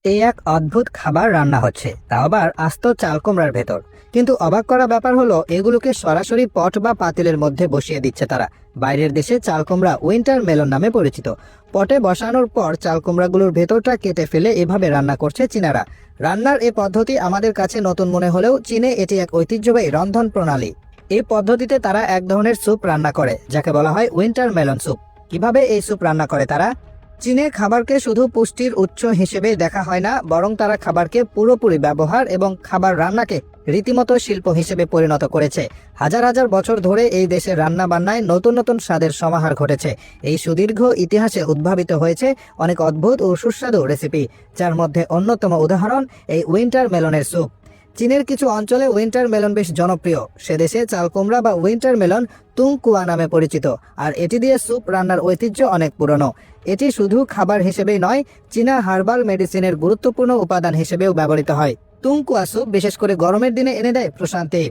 এই এক অদ্ভুত খাবার রান্না হচ্ছে, তাও আবার আস্ত চাল কুমড়ার ভেতর। কিন্তু অবাক করা ব্যাপার হলো, এগুলোকে সরাসরি পট বা পাতিলের মধ্যে বসিয়ে দিচ্ছে তারা। বাইরের দেশে চাল কুমড়া উইন্টার মেলন নামে পরিচিত। পটে বসানোর পর চাল কুমড়াগুলোর ভেতরটা কেটে ফেলে এভাবে রান্না করছে চীনারা। রান্নার এই পদ্ধতি আমাদের কাছে নতুন মনে হলেও চীনে এটি এক ঐতিহ্যবাহী রন্ধন প্রণালী। এই পদ্ধতিতে তারা এক ধরনের স্যুপ রান্না করে, যাকে বলা হয় উইন্টার মেলন স্যুপ। কিভাবে এই স্যুপ রান্না করে তারা? চীনে খাবারকে শুধু পুষ্টির উৎস হিসেবে দেখা হয় না, বরং তারা খাবারকে পুরোপুরি ব্যবহার এবং খাবার রান্নাকে রীতিমতো শিল্প হিসেবে পরিণত করেছে। হাজার হাজার বছর ধরে এই দেশের রান্না বান্নায় নতুন নতুন স্বাদের সমাহার ঘটেছে। এই সুদীর্ঘ ইতিহাসে উদ্ভাবিত হয়েছে অনেক অদ্ভুত ও সুস্বাদু রেসিপি, যার মধ্যে অন্যতম উদাহরণ এই উইন্টার মেলনের স্যুপ। চীনের কিছু অঞ্চলে উইন্টার মেলন বেশ জনপ্রিয়। সে দেশে চাল কুমড়া বা উইন্টার মেলন তুংকুয়া নামে পরিচিত, আর এটি দিয়ে স্যুপ রান্নার ঐতিহ্য অনেক পুরনো। এটি শুধু খাবার হিসেবেই নয়, চীনা হার্বাল মেডিসিনের গুরুত্বপূর্ণ উপাদান হিসেবেও ব্যবহৃত হয়। তুংকুয়া স্যুপ বিশেষ করে গরমের দিনে এনে দেয় প্রশান্তি।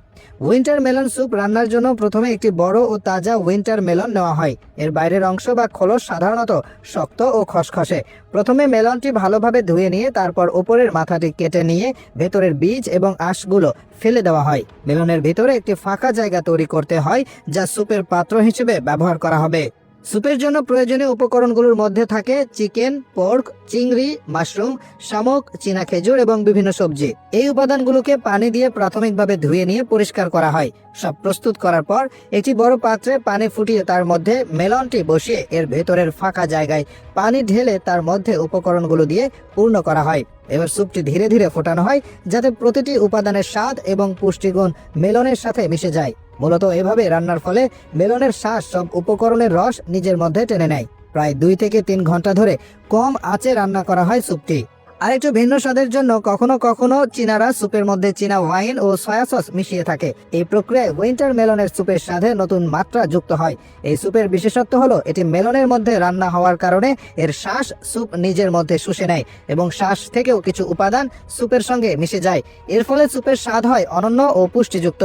উইন্টার মেলন স্যুপ রান্নার জন্য প্রথমে একটি বড় ও তাজা উইন্টার মেলন নেওয়া হয়। এর বাইরের অংশ বা খোলস সাধারণত শক্ত ও খসখসে। প্রথমে মেলনটি ভালোভাবে ধুয়ে নিয়ে তারপর ওপরের মাথাটি কেটে নিয়ে ভেতরের বীজ এবং আঁশগুলো ফেলে দেওয়া হয়। মেলনের ভিতরে একটি ফাঁকা জায়গা তৈরি করতে হয়, যা স্যুপের পাত্র হিসেবে ব্যবহার করা হবে। স্যুপের জন্য প্রয়োজনীয় উপকরণগুলোর মধ্যে থাকে চিকেন, পোর্ক, চিংড়ি, মাশরুম, শামুক, চীনা খেজুর এবং বিভিন্ন সবজি। এই উপাদানগুলোকে পানি দিয়ে প্রাথমিকভাবে ধুয়ে নিয়ে পরিষ্কার করা হয়। সব প্রস্তুত করার পর একটি বড় পাত্রে পানি ফুটিয়ে তার মধ্যে মেলনটি বসিয়ে এর ভেতরের ফাঁকা জায়গায় পানি ঢেলে তার মধ্যে উপকরণগুলো দিয়ে পূর্ণ করা হয়। এবার স্যুপটি ধীরে ধীরে ফোটানো হয়, যাতে প্রতিটি উপাদানের স্বাদ এবং পুষ্টিগুণ মেলনের সাথে মিশে যায়। মূলত এভাবে রান্নার ফলে মেলনের শ্বাস সব উপকরণের রস নিজের মধ্যে টেনে নেয়। প্রায় 2 থেকে 3 ঘন্টা ধরে কম আঁচে রান্না করা হয় স্যুপটি। আর একটু ভিন্ন স্বাদের জন্য কখনো কখনো চীনারা স্যুপের মধ্যে চীনা ওয়াইন ও সয়া সস মিশিয়ে থাকে। এই প্রক্রিয়ায় উইন্টার মেলনের স্যুপের স্বাদে নতুন মাত্রা যুক্ত হয়। এই স্যুপের বিশেষত্ব হলো এটি মেলনের মধ্যে রান্না হওয়ার কারণে এর শ্বাস স্যুপ নিজের মধ্যে শুষে নেয় এবং শ্বাস থেকেও কিছু উপাদান স্যুপের সঙ্গে মিশে যায়। এর ফলে স্যুপের স্বাদ হয় অনন্য ও পুষ্টিযুক্ত।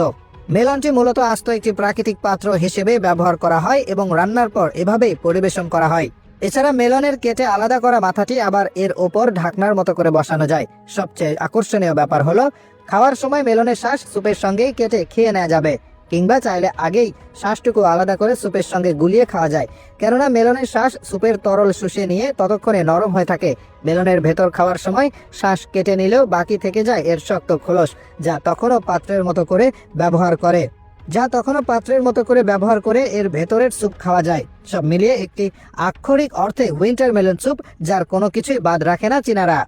মেলনটি মূলত আস্ত একটি প্রাকৃতিক পাত্র হিসেবে ব্যবহার করা হয় এবং রান্নার পর এভাবেই পরিবেশন করা হয়। এছাড়া মেলনের কেটে আলাদা করা মাথাটি আবার এর ওপর ঢাকনার মতো করে বসানো যায়। সবচেয়ে আকর্ষণীয় ব্যাপার হলো, খাওয়ার সময় মেলনের শ্বাস স্যুপের সঙ্গেই কেটে খেয়ে নেওয়া যাবে, কিংবা চাইলে আগেই শ্বাসটুকু আলাদা করে স্যুপের সঙ্গে গুলিয়ে খাওয়া যায়। কেননা মেলনের শ্বাস স্যুপের তরল শুষে নিয়ে ততক্ষণে নরম হয়ে থাকে। মেলনের ভেতর খাওয়ার সময় শ্বাস কেটে নিলেও বাকি থেকে যায় এর শক্ত খোলস, যা তখনও পাত্রের মতো করে ব্যবহার করে এর ভেতরের স্যুপ খাওয়া যায়। সব মিলিয়ে একটি আক্ষরিক অর্থে উইন্টার মেলন স্যুপ, যার কোনো কিছুই বাদ রাখে না চীনারা।